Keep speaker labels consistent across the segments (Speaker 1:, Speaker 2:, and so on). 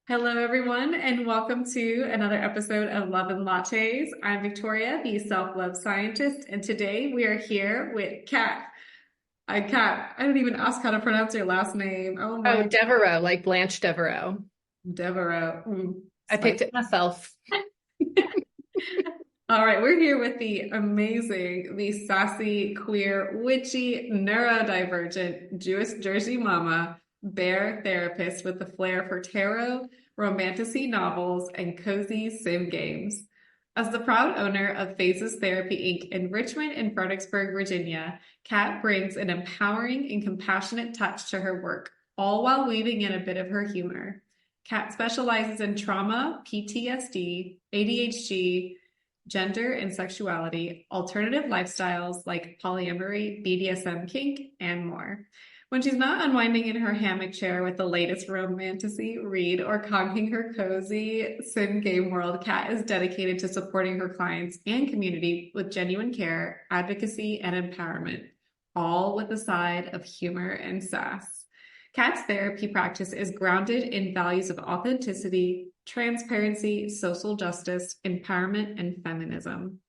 Speaker 1: Hello, everyone, and welcome to another episode of Love and Lattes. I'm Victoria, the self-love scientist, and today we are here with Kat. Kat, I didn't even ask how to pronounce your last name. Oh
Speaker 2: Oh,
Speaker 1: my,
Speaker 2: Devereaux, like Blanche Devereaux.
Speaker 1: Devereaux.
Speaker 2: I picked
Speaker 1: Spicy.
Speaker 2: it myself.
Speaker 1: All right, we're here with the amazing, the sassy, queer, witchy, neurodivergent Jewish Jersey mama, bear therapist with the flair for tarot, romantasy novels, and cozy sim games. As the proud owner of Phases Therapy Inc. in Richmond and Fredericksburg, Virginia, Kat brings an empowering and compassionate touch to her work, all while weaving in a bit of her humor. Kat specializes in trauma, PTSD, ADHD, gender and sexuality, alternative lifestyles like polyamory, BDSM kink, and more. When she's not unwinding in her hammock chair with the latest romantasy read or conking her cozy sim game world, Kat is dedicated to supporting her clients and community with genuine care, advocacy, and empowerment, all with a side of humor and sass. Kat's therapy practice is grounded in values of authenticity, transparency, social justice, empowerment, and feminism.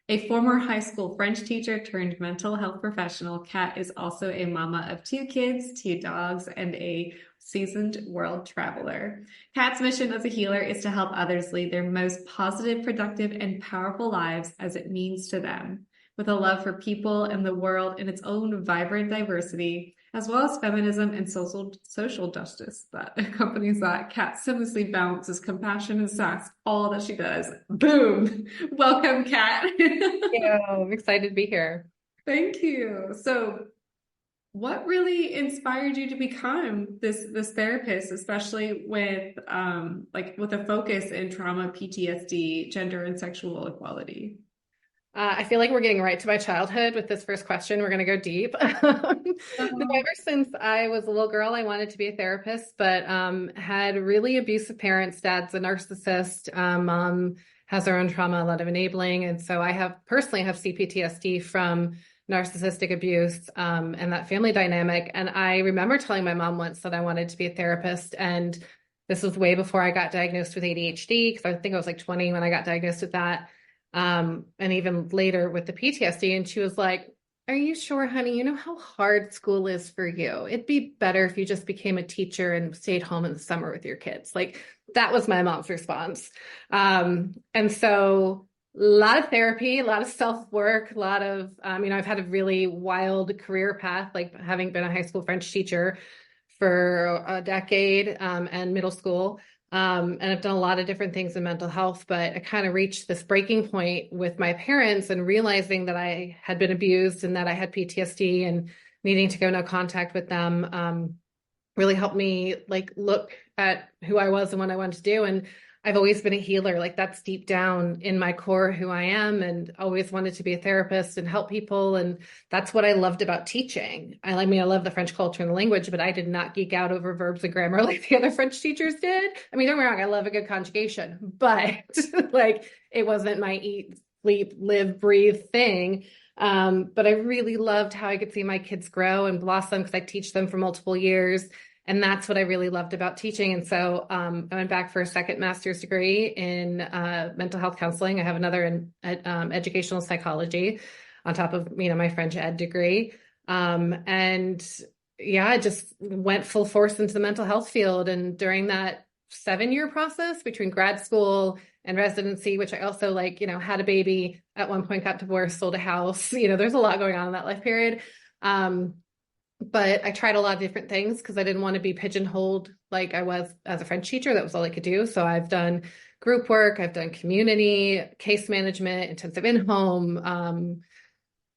Speaker 1: A former high school French teacher turned mental health professional, Kat is also a mama of two kids, two dogs, and a seasoned world traveler. Kat's mission as a healer is to help others lead their most positive, productive, and powerful lives as it means to them, with a love for people and the world in its own vibrant diversity, as well as feminism and social justice that accompanies that. Kat seamlessly balances compassion and sass, all that she does. Boom! Welcome, Kat.
Speaker 2: Yeah, I'm excited to be here.
Speaker 1: Thank you. So, what really inspired you to become this therapist, especially with with a focus in trauma, PTSD, gender, and sexual equality?
Speaker 2: I feel like we're getting right to my childhood with this first question. We're going to go deep. Ever since I was a little girl, I wanted to be a therapist, but had really abusive parents. Dad's a narcissist. Mom has her own trauma, a lot of enabling. And so I have personally have CPTSD from narcissistic abuse and that family dynamic. And I remember telling my mom once that I wanted to be a therapist. And this was way before I got diagnosed with ADHD, because I think I was like 20 when I got diagnosed with that. And even later with the PTSD. And she was like, "Are you sure, honey? You know how hard school is for you. It'd be better if you just became a teacher and stayed home in the summer with your kids." Like that was my mom's response. And so a lot of therapy, a lot of self-work, a lot of, I've had a really wild career path, like having been a high school French teacher for a decade, and middle school. And I've done a lot of different things in mental health, but I kind of reached this breaking point with my parents and realizing that I had been abused and that I had PTSD, and needing to go no contact with them really helped me like look at who I was and what I wanted to do. And I've always been a healer. Like that's deep down in my core who I am, and always wanted to be a therapist and help people. And that's what I loved about teaching. I love the French culture and the language, but I did not geek out over verbs and grammar like the other French teachers did. I mean, don't get me wrong, I love a good conjugation, but like it wasn't my eat, sleep, live, breathe thing. But I really loved how I could see my kids grow and blossom because I teach them for multiple years. And that's what I really loved about teaching. And so I went back for a second master's degree in mental health counseling. I have another in educational psychology on top of, my French ed degree. And yeah, I just went full force into the mental health field. And during that 7-year process between grad school and residency, which I also had a baby at one point, got divorced, sold a house, there's a lot going on in that life period. But I tried a lot of different things because I didn't want to be pigeonholed like I was as a French teacher. That was all I could do. So I've done group work, I've done community, case management, intensive in-home,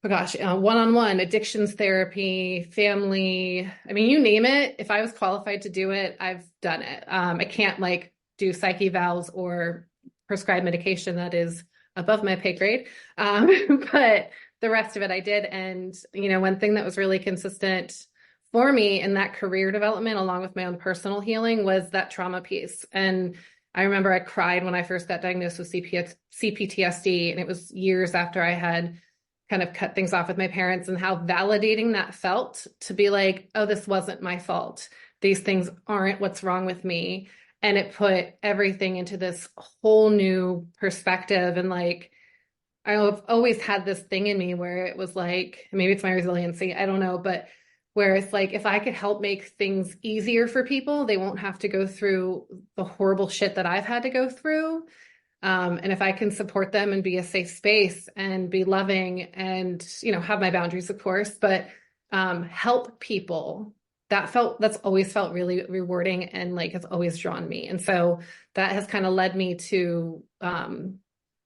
Speaker 2: one-on-one, addictions therapy, family. I mean, you name it. If I was qualified to do it, I've done it. I can't do psych evals or prescribe medication. That is above my pay grade. But the rest of it I did. And, one thing that was really consistent for me in that career development, along with my own personal healing, was that trauma piece. And I remember I cried when I first got diagnosed with CPTSD, and it was years after I had kind of cut things off with my parents, and how validating that felt to be like, oh, this wasn't my fault. These things aren't what's wrong with me. And it put everything into this whole new perspective. And like, I've always had this thing in me where it was like, maybe it's my resiliency, I don't know, but where it's like, if I could help make things easier for people, they won't have to go through the horrible shit that I've had to go through. And if I can support them and be a safe space and be loving and, you know, have my boundaries, of course, but help people, that's always felt really rewarding and like has always drawn me. And so that has kind of led me to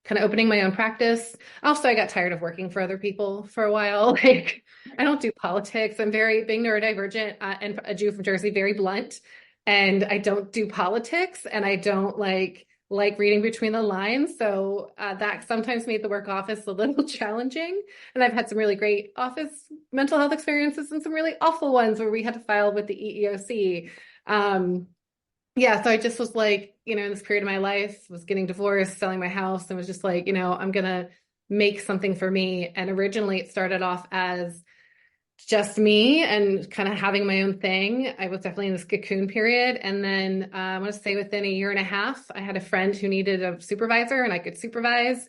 Speaker 2: kind of opening my own practice. Also, I got tired of working for other people for a while. Like, I don't do politics. I'm being neurodivergent and a Jew from Jersey, very blunt. And I don't do politics, and I don't like reading between the lines. So that sometimes made the work office a little challenging. And I've had some really great office mental health experiences and some really awful ones where we had to file with the EEOC. Yeah, so I just was like, you know, in this period of my life, was getting divorced, selling my house, and was just like, you know, I'm gonna make something for me. And originally it started off as just me and kind of having my own thing. I was definitely in this cocoon period. And then I want to say within a year and a half, I had a friend who needed a supervisor and I could supervise.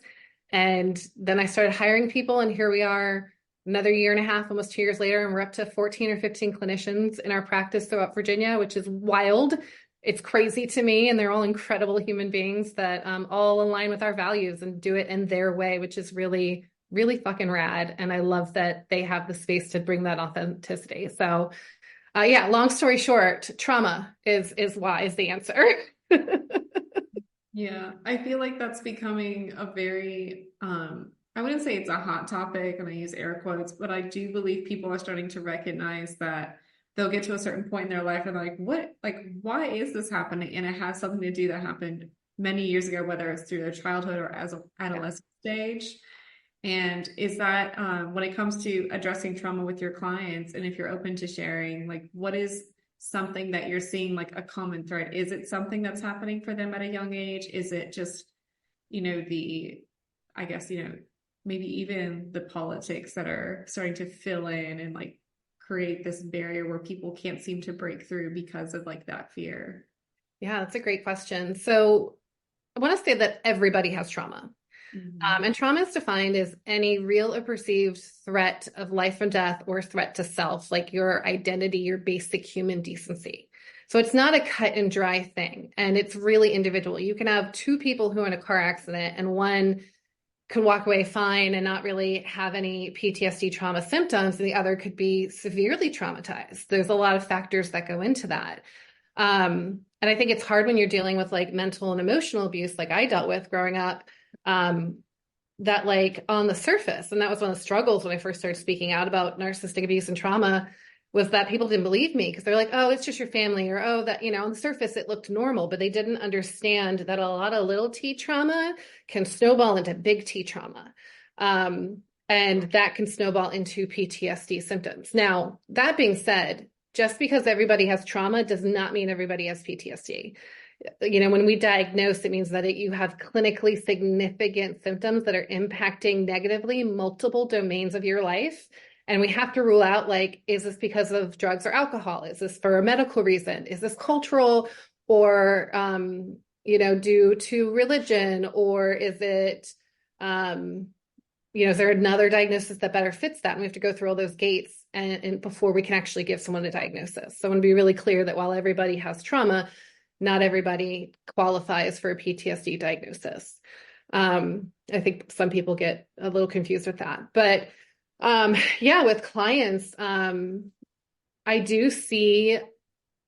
Speaker 2: And then I started hiring people, and here we are another year and a half, almost 2 years later, and we're up to 14 or 15 clinicians in our practice throughout Virginia, which is wild. It's crazy to me, and they're all incredible human beings that all align with our values and do it in their way, which is really, really fucking rad. And I love that they have the space to bring that authenticity. So yeah, long story short, trauma is the answer.
Speaker 1: Yeah, I feel like that's becoming a very, I wouldn't say it's a hot topic, and I use air quotes, but I do believe people are starting to recognize that they'll get to a certain point in their life and they're like, what, like, why is this happening? And it has something to do that happened many years ago, whether it's through their childhood or as an adolescent stage. And is that when it comes to addressing trauma with your clients, and if you're open to sharing, like, what is something that you're seeing like a common thread? Is it something that's happening for them at a young age? Is it just, you know, I guess, you know, maybe even the politics that are starting to fill in and like create this barrier where people can't seem to break through because of like that fear?
Speaker 2: Yeah, that's a great question. So I want to say that everybody has trauma. And trauma is defined as any real or perceived threat of life and death or threat to self, like your identity, your basic human decency. So it's not a cut and dry thing. And it's really individual. You can have two people who are in a car accident, and one could walk away fine and not really have any PTSD trauma symptoms, and the other could be severely traumatized. There's a lot of factors that go into that. And I think it's hard when you're dealing with like mental and emotional abuse, like I dealt with growing up, that like on the surface, and that was one of the struggles when I first started speaking out about narcissistic abuse and trauma, was that people didn't believe me because they're like, oh, it's just your family, or oh, that, you know, on the surface it looked normal, but they didn't understand that a lot of little T trauma can snowball into big T trauma. And that can snowball into PTSD symptoms. Now, that being said, just because everybody has trauma does not mean everybody has PTSD. You know, when we diagnose, it means that you have clinically significant symptoms that are impacting negatively multiple domains of your life. And we have to rule out, like, is this because of drugs or alcohol? Is this for a medical reason? Is this cultural, or, you know, due to religion? Or is it, you know, is there another diagnosis that better fits that? And we have to go through all those gates and before we can actually give someone a diagnosis. So I want to be really clear that while everybody has trauma, not everybody qualifies for a PTSD diagnosis. I think some people get a little confused with that. But yeah, with clients, I do see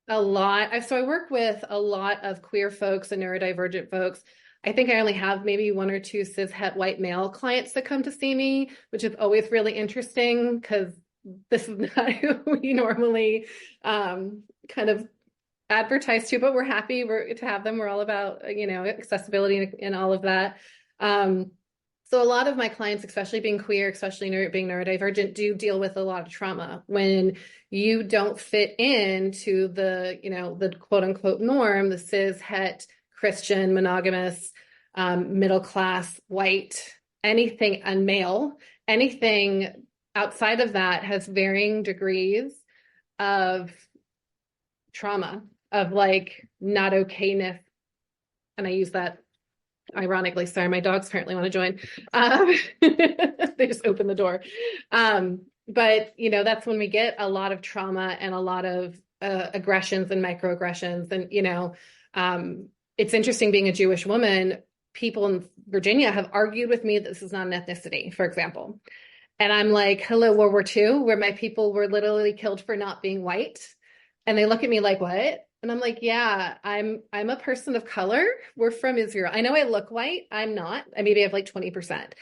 Speaker 2: a lot. So I work with a lot of queer folks and neurodivergent folks. I think I only have maybe one or two cis het white male clients that come to see me, which is always really interesting because this is not who we normally kind of advertise to, but we're happy to have them. We're all about, you know, accessibility and all of that. So a lot of my clients, especially being queer, especially being neurodivergent, do deal with a lot of trauma when you don't fit into the, you know, the quote unquote norm, the cis het Christian monogamous middle class white, anything, and male, anything outside of that has varying degrees of trauma. of like not okayness. And I use that ironically. Sorry, my dogs apparently want to join. They just opened the door. But you know, that's when we get a lot of trauma and a lot of aggressions and microaggressions. And you know, it's interesting being a Jewish woman. People in Virginia have argued with me that this is not an ethnicity, for example. And I'm like, hello, World War II, where my people were literally killed for not being white. And they look at me like, what? And I'm like, yeah, I'm a person of color. We're from Israel. I know I look white. I'm not. I maybe have like 20%.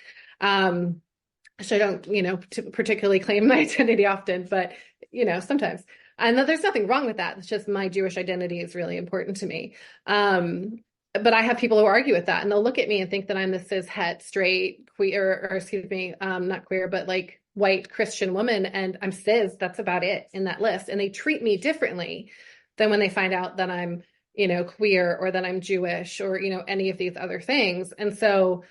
Speaker 2: So I don't, you know, particularly claim my identity often, but you know, sometimes. And there's nothing wrong with that. It's just my Jewish identity is really important to me. But I have people who argue with that, and they'll look at me and think that I'm the cis het straight queer, or excuse me, not queer, but like white Christian woman, and I'm cis. That's about it in that list, and they treat me differently than when they find out that I'm, you know, queer or that I'm Jewish or you know any of these other things. And so,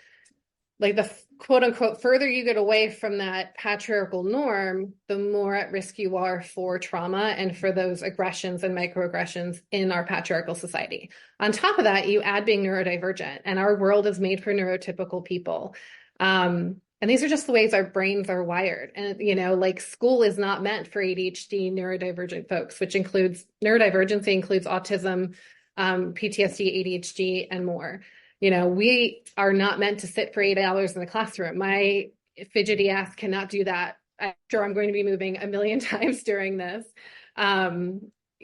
Speaker 2: like the quote unquote further you get away from that patriarchal norm, the more at risk you are for trauma and for those aggressions and microaggressions in our patriarchal society. On top of that, you add being neurodivergent, and our world is made for neurotypical people. And these are just the ways our brains are wired. And, you know, like school is not meant for ADHD neurodivergent folks, which includes neurodivergency, includes autism, PTSD, ADHD, and more. You know, we are not meant to sit for 8 hours in the classroom. My fidgety ass cannot do that. I'm sure I'm going to be moving a million times during this.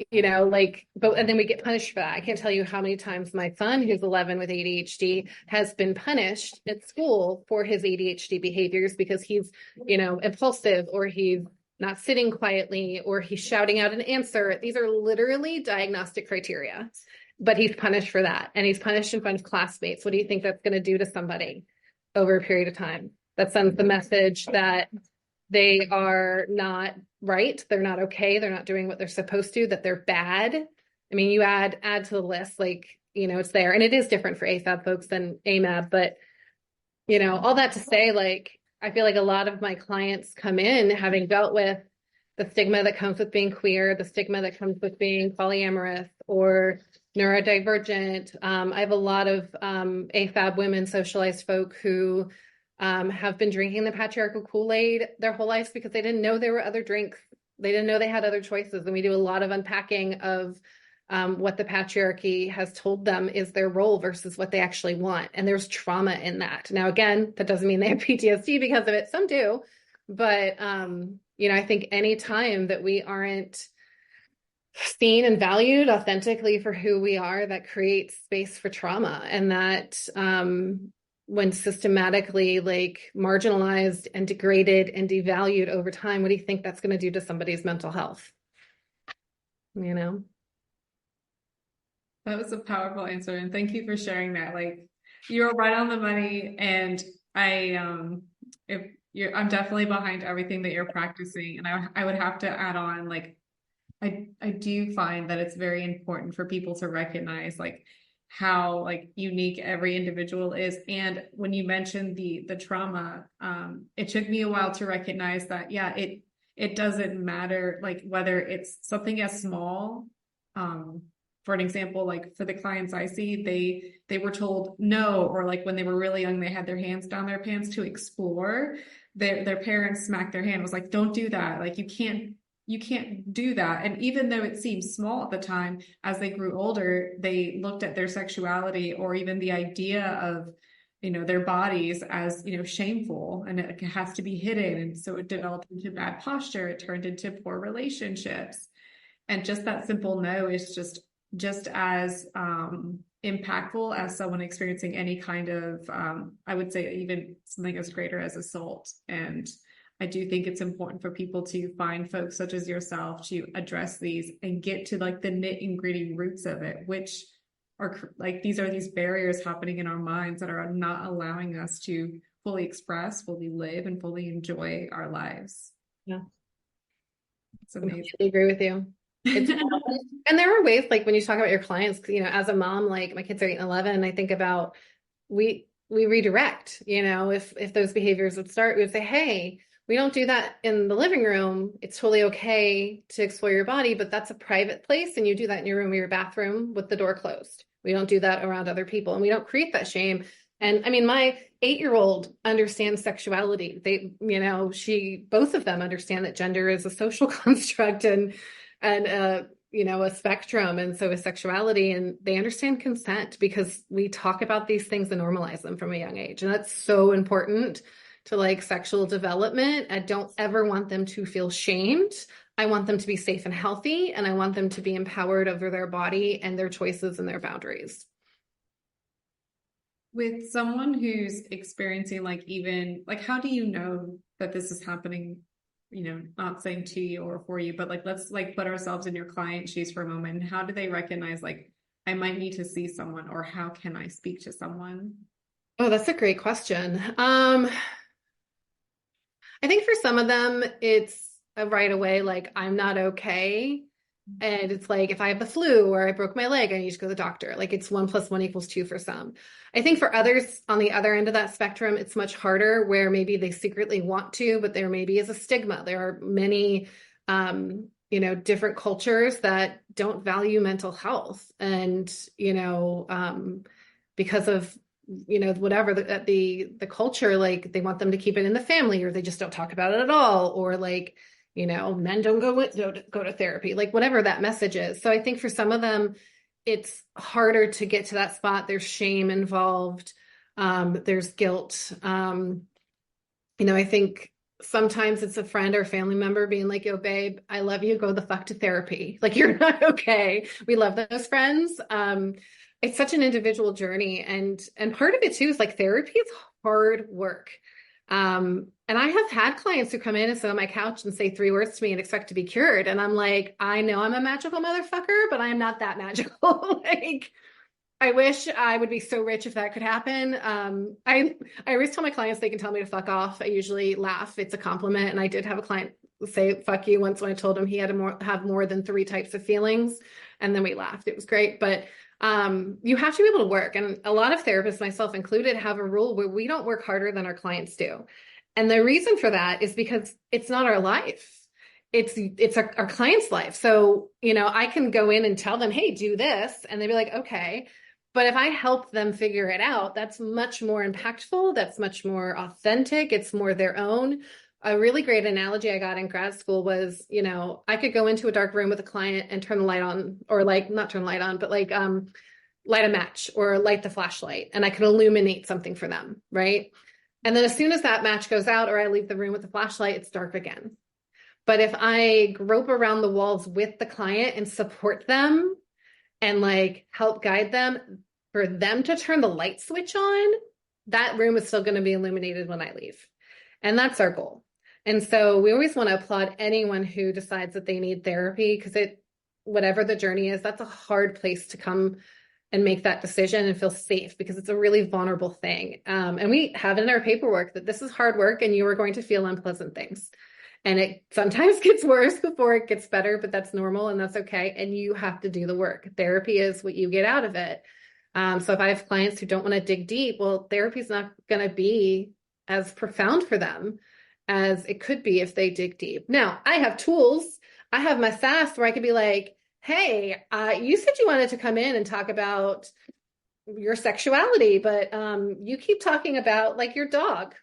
Speaker 2: You know, like, but, and then we get punished for that. I can't tell you how many times my son, who's 11 with ADHD, has been punished at school for his ADHD behaviors because he's, you know, impulsive, or he's not sitting quietly, or he's shouting out an answer. These are literally diagnostic criteria. But he's punished for that. And he's punished in front of classmates. What do you think that's going to do to somebody over a period of time? That sends the message that they are not right. They're not okay. They're not doing what they're supposed to, that they're bad. I mean, you add to the list, like, you know, it's there. And it is different for AFAB folks than AMAB. But, you know, all that to say, like, I feel like a lot of my clients come in having dealt with the stigma that comes with being queer, the stigma that comes with being polyamorous or neurodivergent. I have a lot of AFAB women, socialized folk who have been drinking the patriarchal Kool-Aid their whole lives because they didn't know there were other drinks. They didn't know they had other choices. And we do a lot of unpacking of what the patriarchy has told them is their role versus what they actually want. And there's trauma in that. Now, again, that doesn't mean they have PTSD because of it. Some do. But, you know, I think any time that we aren't seen and valued authentically for who we are, that creates space for trauma. And that when systematically like marginalized and degraded and devalued over time, what do you think that's going to do to somebody's mental health? You know?
Speaker 1: That was a powerful answer. And thank you for sharing that. Like, you're right on the money. And I'm definitely behind everything that you're practicing. And I would have to add on, like, I do find that it's very important for people to recognize like how like unique every individual is. And when you mentioned the trauma, it took me a while to recognize that, yeah, it doesn't matter like whether it's something as small. For an example, like for the clients I see, they were told no, or like when they were really young, they had their hands down their pants to explore. Their parents smacked their hand, was like, don't do that. Like you can't do that. And even though it seemed small at the time, as they grew older, they looked at their sexuality or even the idea of, you know, their bodies as, you know, shameful, and it has to be hidden. And so it developed into bad posture. It turned into poor relationships. And just that simple no is just as impactful as someone experiencing any kind of, I would say even something as greater as assault. And I do think it's important for people to find folks such as yourself to address these and get to like the nit and gritty roots of it, which are like, these are these barriers happening in our minds that are not allowing us to fully express, fully live, and fully enjoy our lives.
Speaker 2: Yeah.
Speaker 1: It's amazing.
Speaker 2: I completely agree with you. And there are ways, like when you talk about your clients, you know, as a mom, like my kids are 8 and 11, I think about, we redirect, you know, if those behaviors would start, we would say, hey, We don't do that in the living room. It's totally okay to explore your body, but that's a private place, and you do that in your room or your bathroom with the door closed. We don't do that around other people, and we don't create that shame. And I mean, my 8-year-old understands sexuality. Both of them understand that gender is a social construct and a spectrum. And so is sexuality, and they understand consent because we talk about these things and normalize them from a young age. And that's so important to like sexual development. I don't ever want them to feel shamed. I want them to be safe and healthy, and I want them to be empowered over their body and their choices and their boundaries.
Speaker 1: With someone who's experiencing like even like how do you know that this is happening, not saying to you or for you, but like let's like put ourselves in your client shoes for a moment. How do they recognize like I might need to see someone, or how can I speak to someone?
Speaker 2: Oh, that's a great question. I think for some of them, it's a right away, like, I'm not okay. And it's like, if I have the flu or I broke my leg, I need to go to the doctor. Like it's 1 + 1 = 2 for some. I think for others on the other end of that spectrum, it's much harder where maybe they secretly want to, but there maybe is a stigma. There are many, different cultures that don't value mental health. And, because of whatever the culture, like they want them to keep it in the family, or they just don't talk about it at all, or like, men don't go to therapy, like whatever that message is. So I think for some of them, it's harder to get to that spot. There's shame involved. There's guilt. I think sometimes it's a friend or family member being like, yo, babe, I love you. Go the fuck to therapy. Like you're not okay. We love those friends. It's such an individual journey. And part of it too is like therapy is hard work. And I have had clients who come in and sit on my couch and say 3 words to me and expect to be cured. And I'm like, I know I'm a magical motherfucker, but I'm not that magical. Like, I wish I would be so rich if that could happen. I always tell my clients they can tell me to fuck off. I usually laugh. It's a compliment. And I did have a client say fuck you once when I told him he had to have more than 3 types of feelings. And then we laughed. It was great. But you have to be able to work. And a lot of therapists, myself included, have a rule where we don't work harder than our clients do. And the reason for that is because it's not our life. It's our client's life. So, I can go in and tell them, hey, do this. And they'd be like, okay. But if I help them figure it out, that's much more impactful. That's much more authentic. It's more their own. A really great analogy I got in grad school was, I could go into a dark room with a client and turn the light on, or like not turn the light on, but like light a match or light the flashlight, and I could illuminate something for them, right? And then as soon as that match goes out or I leave the room with the flashlight, it's dark again. But if I grope around the walls with the client and support them and like help guide them for them to turn the light switch on, that room is still going to be illuminated when I leave. And that's our goal. And so we always want to applaud anyone who decides that they need therapy, because whatever the journey is, that's a hard place to come and make that decision and feel safe, because it's a really vulnerable thing. And we have it in our paperwork that this is hard work and you are going to feel unpleasant things. And it sometimes gets worse before it gets better, but that's normal and that's okay. And you have to do the work. Therapy is what you get out of it. So if I have clients who don't want to dig deep, well, therapy is not going to be as profound for them as it could be if they dig deep. Now, I have tools. I have my SaaS where I could be like, hey, you said you wanted to come in and talk about your sexuality, but you keep talking about like your dog.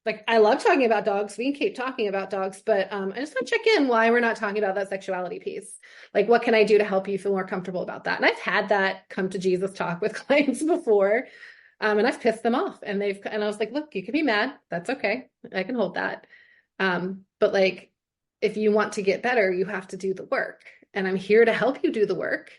Speaker 2: Like, I love talking about dogs. We can keep talking about dogs, but I just want to check in why we're not talking about that sexuality piece. Like, what can I do to help you feel more comfortable about that? And I've had that come to Jesus talk with clients before. And I've pissed them off, and I was like, look, you can be mad. That's okay. I can hold that. But like, if you want to get better, you have to do the work, and I'm here to help you do the work,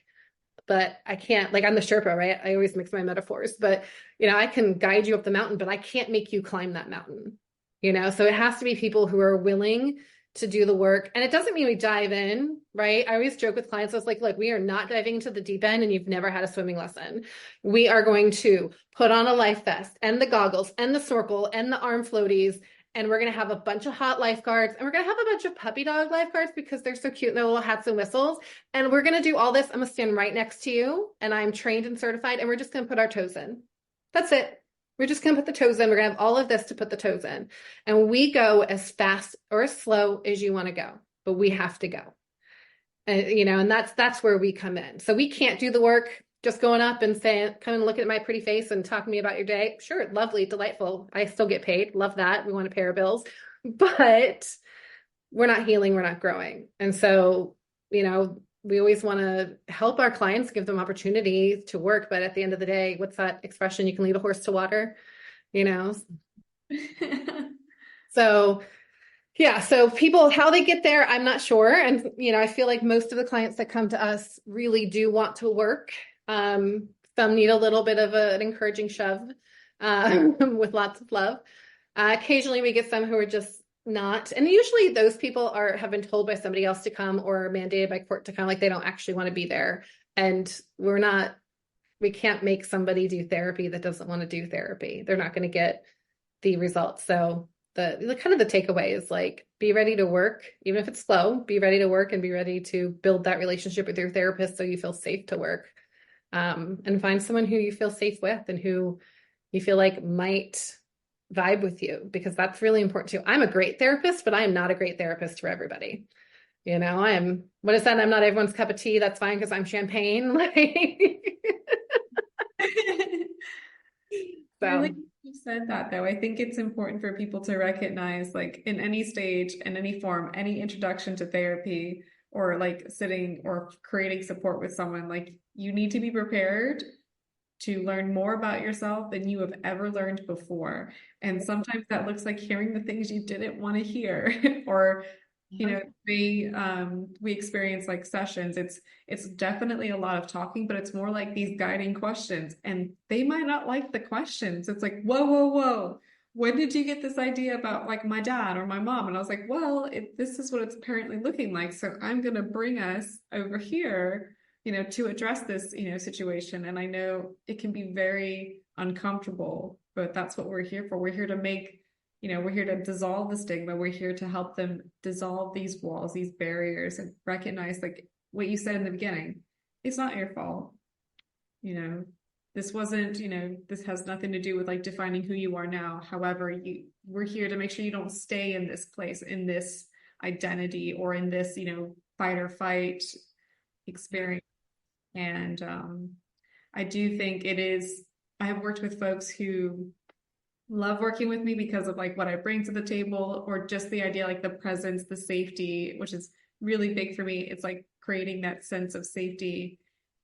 Speaker 2: but I can't, like, I'm the Sherpa, right? I always mix my metaphors, but I can guide you up the mountain, but I can't make you climb that mountain, so it has to be people who are willing to do the work. And it doesn't mean we dive in, right? I always joke with clients. I was like, look, we are not diving into the deep end and you've never had a swimming lesson. We are going to put on a life vest and the goggles and the snorkel and the arm floaties. And we're going to have a bunch of hot lifeguards, and we're going to have a bunch of puppy dog lifeguards because they're so cute in their little hats and whistles. And we're going to do all this. I'm going to stand right next to you, and I'm trained and certified, and we're just going to put our toes in. That's it. We're just going to put the toes in. We're going to have all of this to put the toes in. And we go as fast or as slow as you want to go, but we have to go. And that's where we come in. So we can't do the work just going up and saying, come and look at my pretty face and talk to me about your day. Sure, lovely, delightful. I still get paid. Love that. We want to pay our bills. But we're not healing, we're not growing. And so, we always want to help our clients, give them opportunity to work. But at the end of the day, what's that expression? You can lead a horse to water, So yeah, so people, how they get there, I'm not sure. And, I feel like most of the clients that come to us really do want to work. Some need a little bit of an encouraging shove with lots of love. Occasionally we get some who are just not. And usually those people have been told by somebody else to come or mandated by court to come, like they don't actually want to be there. And we can't make somebody do therapy that doesn't want to do therapy. They're not going to get the results. So the kind of the takeaway is like, be ready to work, even if it's slow, be ready to work and be ready to build that relationship with your therapist so you feel safe to work. And find someone who you feel safe with and who you feel like might vibe with you, because that's really important too. I'm a great therapist, but I am not a great therapist for everybody. What is that? I'm not everyone's cup of tea. That's fine because I'm champagne.
Speaker 1: So. I like you said that though. I think it's important for people to recognize, like in any stage, in any form, any introduction to therapy or like sitting or creating support with someone, like you need to be prepared to learn more about yourself than you have ever learned before. And sometimes that looks like hearing the things you didn't want to hear or we experience like sessions. It's definitely a lot of talking, but it's more like these guiding questions, and they might not like the questions. It's like, whoa. When did you get this idea about like my dad or my mom? And I was like, well, this is what it's apparently looking like. So I'm going to bring us over here, to address this, situation. And I know it can be very uncomfortable, but that's what we're here for. We're here to we're here to dissolve the stigma. We're here to help them dissolve these walls, these barriers, and recognize, like what you said in the beginning, it's not your fault. This wasn't, this has nothing to do with like defining who you are now. However, we're here to make sure you don't stay in this place, in this identity, or in this, fight or fight experience. And I do think I have worked with folks who love working with me because of like what I bring to the table, or just the idea, like the presence, the safety, which is really big for me. It's like creating that sense of safety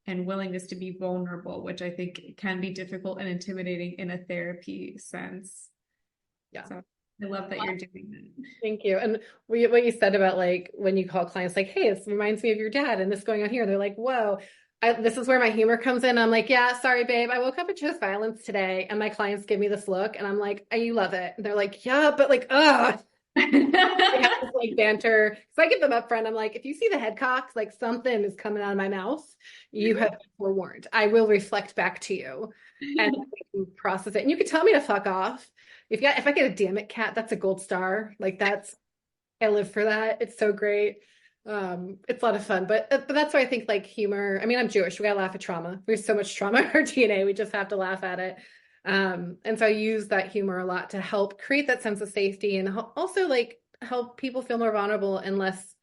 Speaker 1: and willingness to be vulnerable, which I think can be difficult and intimidating in a therapy sense.
Speaker 2: Yeah.
Speaker 1: So I love that you're doing that.
Speaker 2: Thank you. And what you said about like when you call clients like, hey, this reminds me of your dad and this going on here. They're like, whoa. This is where my humor comes in. I'm like, yeah, sorry, babe. I woke up and chose violence today. And my clients give me this look and I'm like, oh, you love it. And they're like, yeah, but like, ugh. They have this like banter. So I give them up front. I'm like, if you see the head cocks, like something is coming out of my mouth, you have been forewarned. I will reflect back to you and process it. And you can tell me to fuck off. If I get a damn it, Kat, that's a gold star. Like I live for that. It's so great. It's a lot of fun, but that's why I think like humor. I mean, I'm Jewish. We gotta laugh at trauma. We have so much trauma in our DNA. We just have to laugh at it. And so I use that humor a lot to help create that sense of safety and also like help people feel more vulnerable and less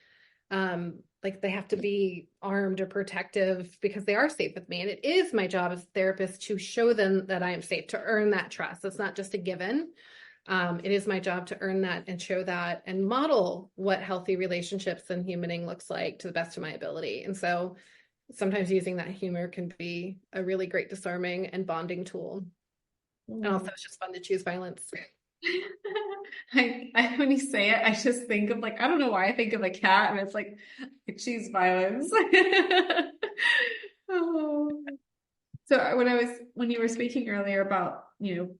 Speaker 2: like they have to be armed or protective because they are safe with me. And it is my job as a therapist to show them that I am safe, to earn that trust. It's not just a given. It is my job to earn that and show that and model what healthy relationships and humaning looks like to the best of my ability. And so sometimes using that humor can be a really great disarming and bonding tool. And also it's just fun to choose violence.
Speaker 1: When you say it, I just think of like, I don't know why I think of a cat and it's like, I choose violence. Oh. So when you were speaking earlier about,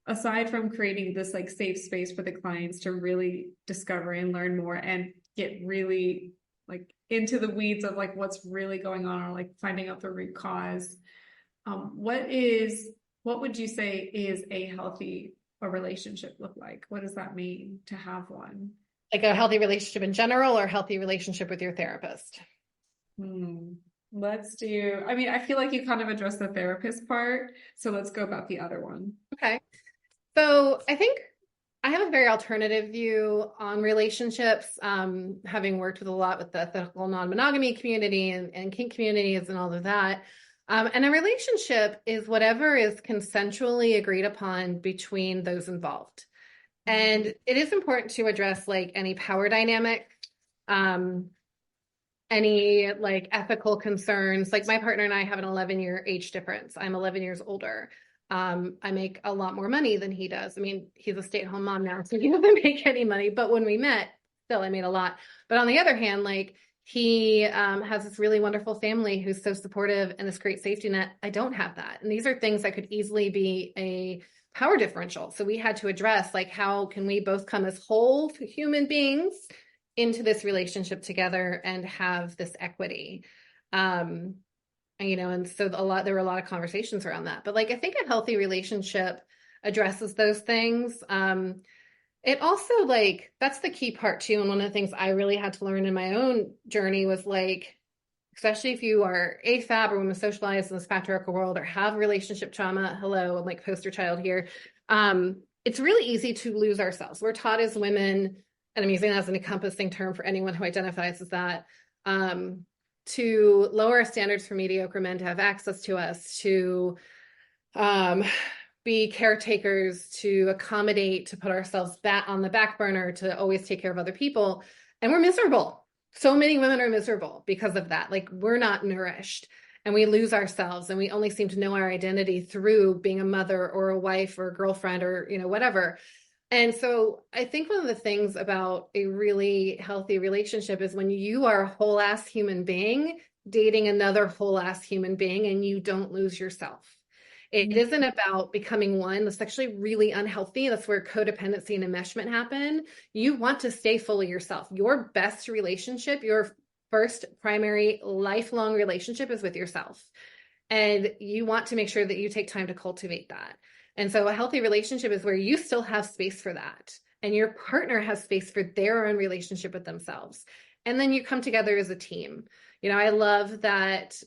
Speaker 1: aside from creating this like safe space for the clients to really discover and learn more and get really like into the weeds of like what's really going on or like finding out the root cause, what would you say is a healthy relationship look like? What does that mean to have one?
Speaker 2: Like a healthy relationship in general or a healthy relationship with your therapist?
Speaker 1: I feel like you kind of addressed the therapist part, so let's go about the other one.
Speaker 2: Okay. So I think I have a very alternative view on relationships, having worked with a lot with the ethical non-monogamy community and kink communities and all of that. And a relationship is whatever is consensually agreed upon between those involved. And it is important to address like any power dynamic, any like ethical concerns. Like my partner and I have an 11-year age difference. I'm 11 years older. I make a lot more money than he does. I mean, he's a stay-at-home mom now, so he doesn't make any money. But when we met, still, I made a lot. But on the other hand, like he has this really wonderful family who's so supportive and this great safety net. I don't have that. And these are things that could easily be a power differential. So we had to address like, how can we both come as whole human beings into this relationship together and have this equity? And so there were a lot of conversations around that. But like, I think a healthy relationship addresses those things. It also like, that's the key part too. And one of the things I really had to learn in my own journey was like, especially if you are AFAB or women socialized in this patriarchal world or have relationship trauma, hello, I'm like poster child here. It's really easy to lose ourselves. We're taught as women, and I'm using that as an encompassing term for anyone who identifies as that, to lower our standards for mediocre men to have access to us, to be caretakers, to accommodate, to put ourselves back on the back burner, to always take care of other people. And we're miserable. So many women are miserable because of that. Like we're not nourished and we lose ourselves and we only seem to know our identity through being a mother or a wife or a girlfriend or, whatever. And so I think one of the things about a really healthy relationship is when you are a whole ass human being dating another whole ass human being and you don't lose yourself. It isn't about becoming one. That's actually really unhealthy. That's where codependency and enmeshment happen. You want to stay fully yourself. Your best relationship, your first primary lifelong relationship is with yourself. And you want to make sure that you take time to cultivate that. And so a healthy relationship is where you still have space for that. And your partner has space for their own relationship with themselves. And then you come together as a team. I love that,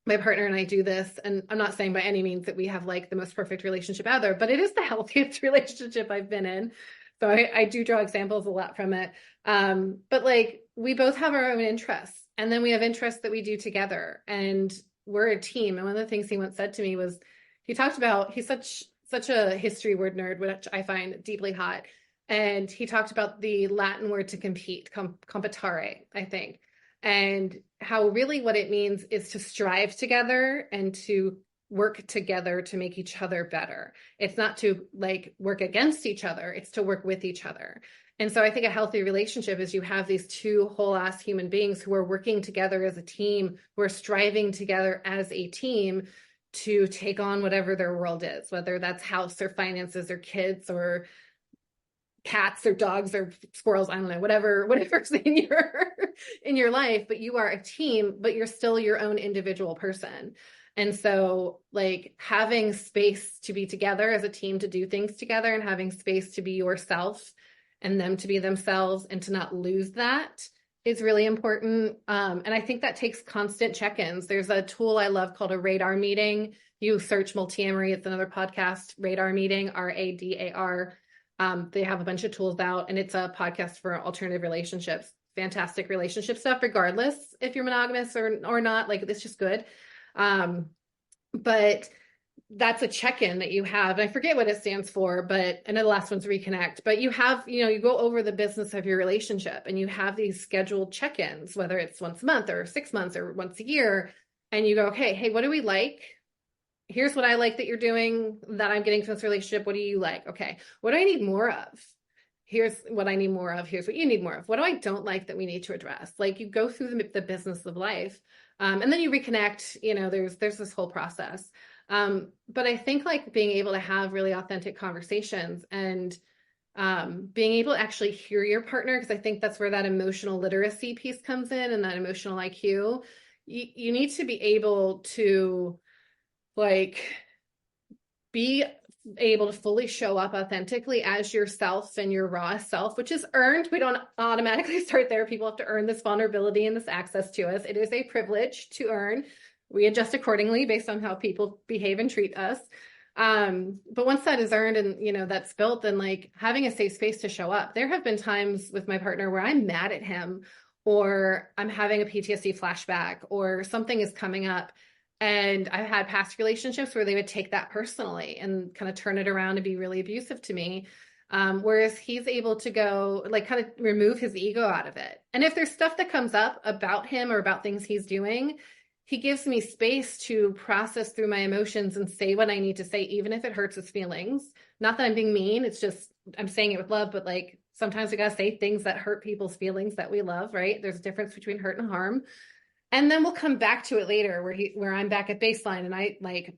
Speaker 2: my partner and I do this, and I'm not saying by any means that we have like the most perfect relationship ever, but it is the healthiest relationship I've been in. So I do draw examples a lot from it. But like we both have our own interests, and then we have interests that we do together, and we're a team. And one of the things he once said to me was, he talked about, he's such a history word nerd, which I find deeply hot. And he talked about the Latin word to compete, competare, I think. And how really what it means is to strive together and to work together to make each other better. It's not to like work against each other. It's to work with each other. And so I think a healthy relationship is you have these two whole ass human beings who are working together as a team, who are striving together as a team to take on whatever their world is, whether that's house or finances or kids or cats or dogs or squirrels, I don't know, whatever's in your life, but you are a team, but you're still your own individual person. And so like having space to be together as a team, to do things together, and having space to be yourself and them to be themselves and to not lose that is really important. And I think that takes constant check-ins. There's a tool I love called a radar meeting. You search multi-amory, it's another podcast, radar meeting, RADAR. They have a bunch of tools out, and it's a podcast for alternative relationships. Fantastic relationship stuff, regardless if you're monogamous or not. Like it's just good. But that's a check-in that you have. And I forget what it stands for, but I know the last one's reconnect. But you have, you go over the business of your relationship, and you have these scheduled check-ins, whether it's once a month or 6 months or once a year, and you go, okay, hey, what do we like? Here's what I like that you're doing, that I'm getting from this relationship. What do you like? Okay. What do I need more of? Here's what I need more of. Here's what you need more of. What do I don't like that we need to address? Like you go through the business of life, and then you reconnect, there's this whole process. But I think like being able to have really authentic conversations and being able to actually hear your partner, because I think that's where that emotional literacy piece comes in, and that emotional IQ. You need to be able to like be able to fully show up authentically as yourself and your raw self, which is earned. We don't automatically start there. People have to earn this vulnerability and this access to us. It is a privilege to earn. We adjust accordingly based on how people behave and treat us. But once that is earned and, that's built, then like having a safe space to show up. There have been times with my partner where I'm mad at him or I'm having a PTSD flashback or something is coming up. And I've had past relationships where they would take that personally and kind of turn it around and be really abusive to me. Whereas he's able to go like kind of remove his ego out of it. And if there's stuff that comes up about him or about things he's doing, he gives me space to process through my emotions and say what I need to say, even if it hurts his feelings. Not that I'm being mean. It's just, I'm saying it with love, but like sometimes we got to say things that hurt people's feelings that we love, right? There's a difference between hurt and harm. And then we'll come back to it later where I'm back at baseline and I like,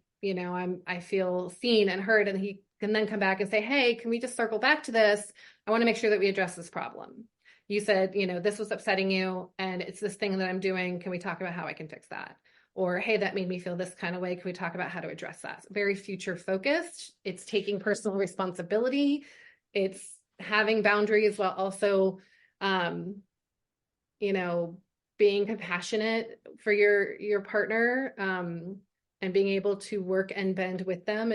Speaker 2: I feel seen and heard, and he can then come back and say, hey, can we just circle back to this? I want to make sure that we address this problem. You said, this was upsetting you and it's this thing that I'm doing. Can we talk about how I can fix that? Or, hey, that made me feel this kind of way. Can we talk about how to address that? Very future focused. It's taking personal responsibility. It's having boundaries while also, being compassionate for your partner, and being able to work and bend with them.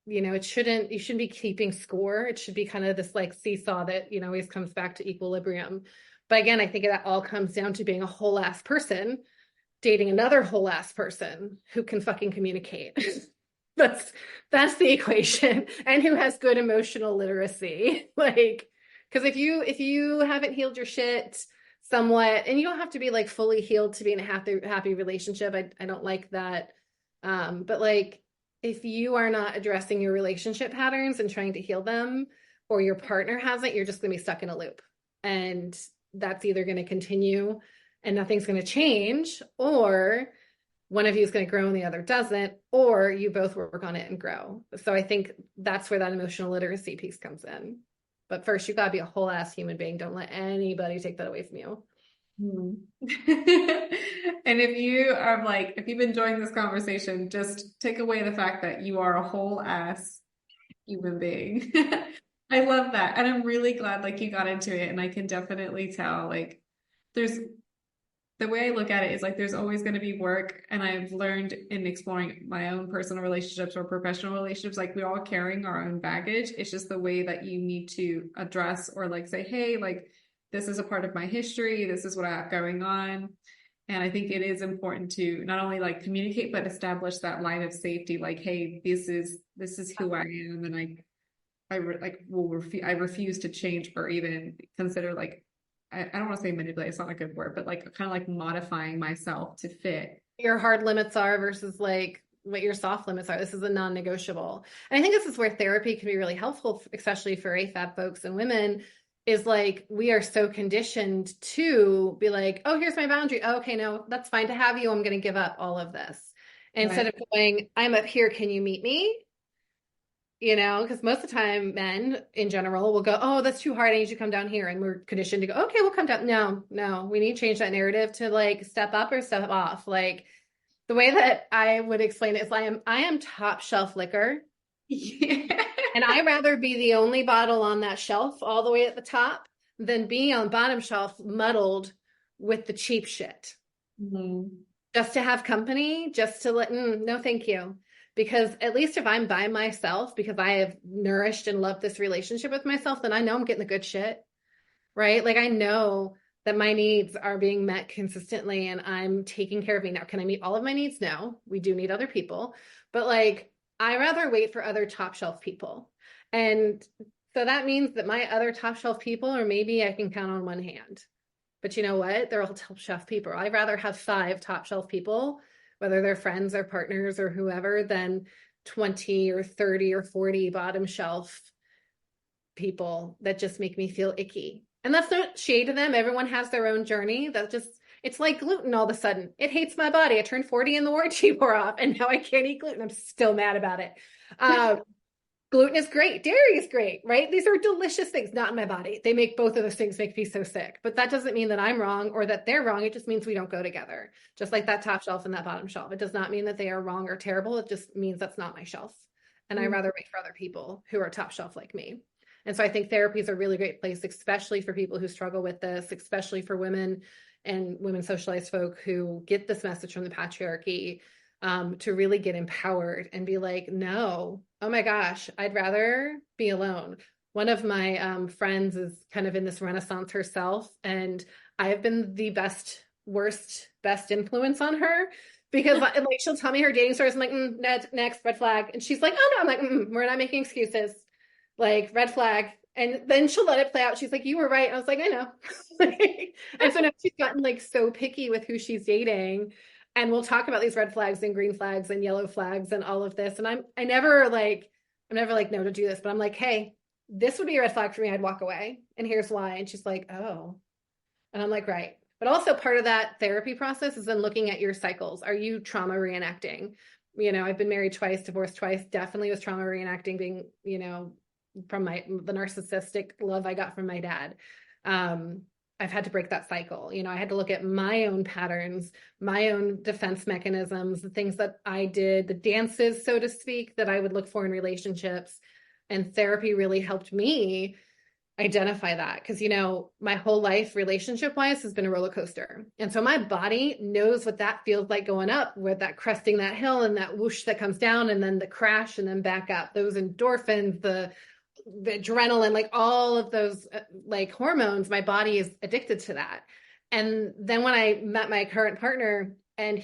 Speaker 2: You shouldn't be keeping score. It should be kind of this like seesaw that, always comes back to equilibrium. But again, I think that all comes down to being a whole ass person, dating another whole ass person who can fucking communicate. That's the equation, and who has good emotional literacy. Like, because if you haven't healed your shit somewhat, and you don't have to be like fully healed to be in a happy relationship. I don't like that. But like, if you are not addressing your relationship patterns and trying to heal them, or your partner hasn't, you're just going to be stuck in a loop. And that's either going to continue and nothing's going to change, or one of you is going to grow and the other doesn't, or you both work on it and grow. So I think that's where that emotional literacy piece comes in. But first, you got to be a whole ass human being. Don't let anybody take that away from you.
Speaker 1: And if you've been enjoying this conversation, just take away the fact that you are a whole ass human being. I love that. And I'm really glad like you got into it. And I can definitely tell like the way I look at it is like there's always going to be work. And I've learned in exploring my own personal relationships or professional relationships, like we're all carrying our own baggage. It's just the way that you need to address or like say, hey, like this is a part of my history. This is what I have going on. And I think it is important to not only like communicate, but establish that line of safety. Like, hey, this is who I am. And I refuse to change or even consider like, I don't want to say manipulate, it's not a good word, but like kind of like modifying myself to fit.
Speaker 2: Your hard limits are versus like what your soft limits are. This is a non-negotiable. And I think this is where therapy can be really helpful, especially for AFAB folks and women, is like, we are so conditioned to be like, oh, here's my boundary. Oh, okay, no, that's fine to have you. I'm going to give up all of this. Instead of going, I'm up here, can you meet me? Because most of the time men in general will go, oh, that's too hard. I need you to come down here. And we're conditioned to go, okay, we'll come down. No, we need to change that narrative to like step up or step off. Like the way that I would explain it is I am top shelf liquor. Yeah. And I'd rather be the only bottle on that shelf all the way at the top than be on bottom shelf muddled with the cheap shit. Mm-hmm. Just to have company, just to no, thank you. Because at least if I'm by myself, because I have nourished and loved this relationship with myself, then I know I'm getting the good shit, right? Like I know that my needs are being met consistently and I'm taking care of me. Now, can I meet all of my needs? No, we do need other people, but like, I rather wait for other top shelf people. And so that means that my other top shelf people, or maybe I can count on one hand, but you know what? They're all top shelf people. I'd rather have 5 top shelf people, whether they're friends or partners or whoever, than 20 or 30 or 40 bottom shelf people that just make me feel icky. And that's no shade to them. Everyone has their own journey. It's like gluten all of a sudden. It hates my body. I turned 40 and the warranty wore off and now I can't eat gluten. I'm still mad about it. Gluten is great. Dairy is great, right? These are delicious things, not in my body. They make both of those things make me so sick. But that doesn't mean that I'm wrong or that they're wrong. It just means we don't go together. Just like that top shelf and that bottom shelf. It does not mean that they are wrong or terrible. It just means that's not my shelf. And I'd rather wait for other people who are top shelf like me. And so I think therapy is a really great place, especially for people who struggle with this, especially for women and women socialized folk who get this message from the patriarchy. to really get empowered and be like, no, oh my gosh, I'd rather be alone. One of my friends is kind of in this renaissance herself, and I've been the best influence on her because like she'll tell me her dating stories. I'm like, next, red flag. And she's like, oh no, I'm like, we're not making excuses. Like, red flag. And then she'll let it play out. She's like, you were right. And I was like, I know. And so now she's gotten like so picky with who she's dating. And we'll talk about these red flags and green flags and yellow flags and all of this. And I'm never like, no, to do this, but I'm like, hey, this would be a red flag for me. I'd walk away. And here's why. And she's like, oh. And I'm like, right. But also part of that therapy process is then looking at your cycles. Are you trauma reenacting? You know, I've been married twice, divorced twice, definitely was trauma reenacting, being, you know, from the narcissistic love I got from my dad. I've had to break that cycle. You know, I had to look at my own patterns, my own defense mechanisms, the things that I did, the dances, so to speak, that I would look for in relationships. And therapy really helped me identify that, because, you know, my whole life relationship wise has been a roller coaster. And so my body knows what that feels like going up, with that cresting that hill and that whoosh that comes down and then the crash and then back up. Those endorphins, the adrenaline, like all of those like hormones, my body is addicted to that. And then when I met my current partner, and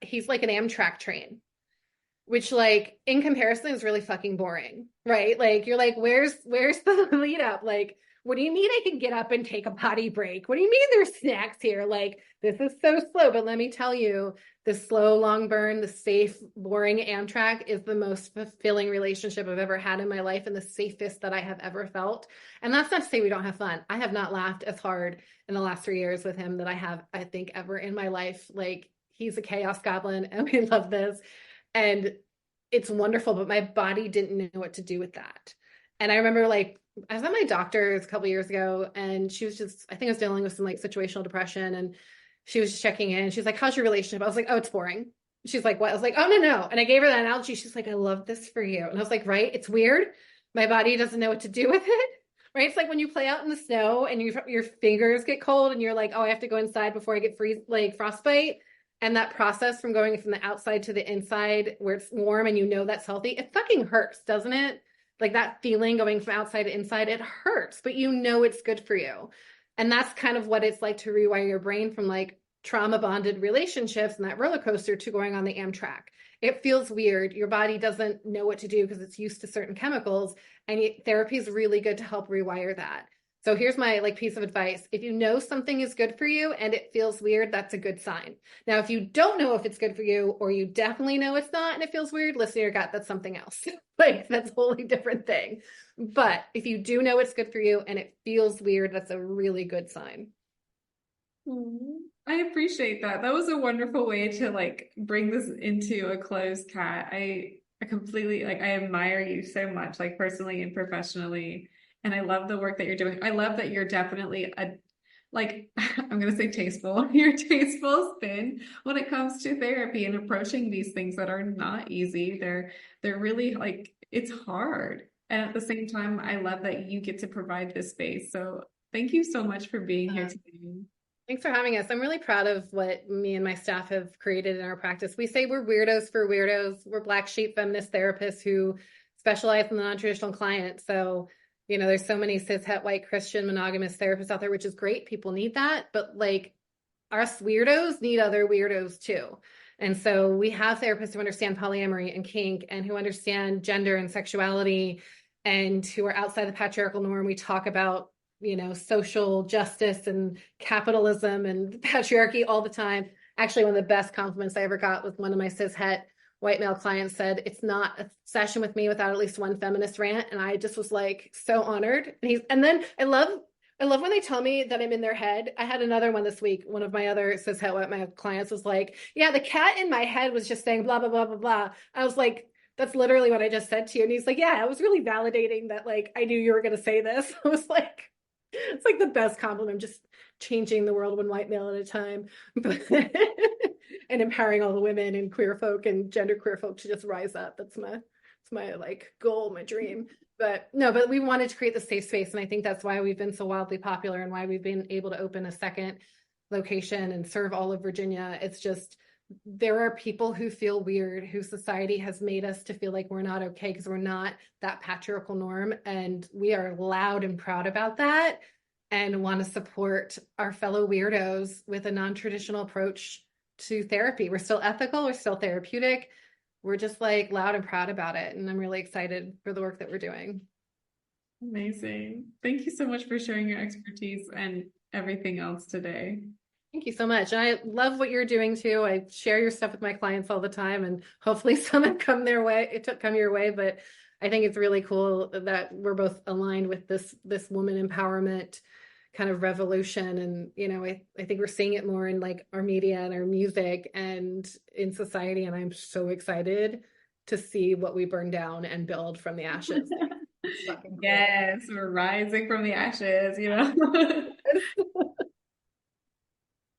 Speaker 2: he's like an Amtrak train, which like in comparison is really fucking boring, right? Like you're like, where's the lead up? Like, what do you mean I can get up and take a potty break? What do you mean there's snacks here? Like, this is so slow. But let me tell you, the slow, long burn, the safe, boring Amtrak is the most fulfilling relationship I've ever had in my life, and the safest that I have ever felt. And that's not to say we don't have fun. I have not laughed as hard in the last 3 years with him that I have, I think, ever in my life. Like, he's a chaos goblin and we love this. And it's wonderful, but my body didn't know what to do with that. And I remember like, I was at my doctor's a couple of years ago, and she was just, I think I was dealing with some like situational depression, and she was just checking in. She's like, how's your relationship? I was like, oh, it's boring. She's like, what? I was like, oh, no. And I gave her that analogy. She's like, I love this for you. And I was like, right, it's weird. My body doesn't know what to do with it. Right. It's like when you play out in the snow and your fingers get cold and you're like, oh, I have to go inside before I get frostbite. And that process from going from the outside to the inside where it's warm and you know that's healthy, it fucking hurts, doesn't it? Like that feeling going from outside to inside, it hurts, but you know it's good for you. And that's kind of what it's like to rewire your brain from like trauma bonded relationships and that roller coaster to going on the Amtrak. It feels weird. Your body doesn't know what to do because it's used to certain chemicals, and therapy is really good to help rewire that. So here's my like piece of advice. If you know something is good for you and it feels weird, that's a good sign. Now, if you don't know if it's good for you, or you definitely know it's not and it feels weird, listen to your gut, that's something else. Like that's a wholly different thing. But if you do know it's good for you and it feels weird, that's a really good sign.
Speaker 1: I appreciate that. That was a wonderful way to like bring this into a close, Kat. I completely like, I admire you so much, like personally and professionally. And I love the work that you're doing. I love that you're definitely like, I'm going to say tasteful, your tasteful spin when it comes to therapy and approaching these things that are not easy. They're really like, it's hard. And at the same time, I love that you get to provide this space. So thank you so much for being here today.
Speaker 2: Thanks for having us. I'm really proud of what me and my staff have created in our practice. We say we're weirdos for weirdos. We're black sheep feminist therapists who specialize in the non-traditional client. So, you know, there's so many cis het white Christian monogamous therapists out there, which is great. People need that. But like us weirdos need other weirdos too. And so we have therapists who understand polyamory and kink and who understand gender and sexuality and who are outside the patriarchal norm. We talk about, you know, social justice and capitalism and patriarchy all the time. Actually, one of the best compliments I ever got was one of my cis het white male clients said, it's not a session with me without at least one feminist rant. And I just was like so honored. And then I love when they tell me that I'm in their head. I had another one this week. One of my other cis het white male clients was like, yeah, the cat in my head was just saying blah, blah, blah, blah, blah. I was like, that's literally what I just said to you. And he's like, yeah, I was really validating that. Like, I knew you were going to say this. I was like, it's like the best compliment, just changing the world one white male at a time. And empowering all the women and queer folk and gender queer folk to just rise up. That's my like goal, my dream. But we wanted to create the safe space. And I think that's why we've been so wildly popular and why we've been able to open a second location and serve all of Virginia. It's just there are people who feel weird, who society has made us to feel like we're not okay because we're not that patriarchal norm. And we are loud and proud about that and want to support our fellow weirdos with a non-traditional approach to therapy. We're still ethical, we're still therapeutic. We're just like loud and proud about it. And I'm really excited for the work that we're doing.
Speaker 1: Amazing. Thank you so much for sharing your expertise and everything else today.
Speaker 2: Thank you so much. And I love what you're doing too. I share your stuff with my clients all the time, and hopefully some have come their way. It took come your way, but I think it's really cool that we're both aligned with this woman empowerment kind of revolution. And I think we're seeing it more in like our media and our music and in society. And I'm so excited to see what we burn down and build from the ashes.
Speaker 1: Yes, we're rising from the ashes,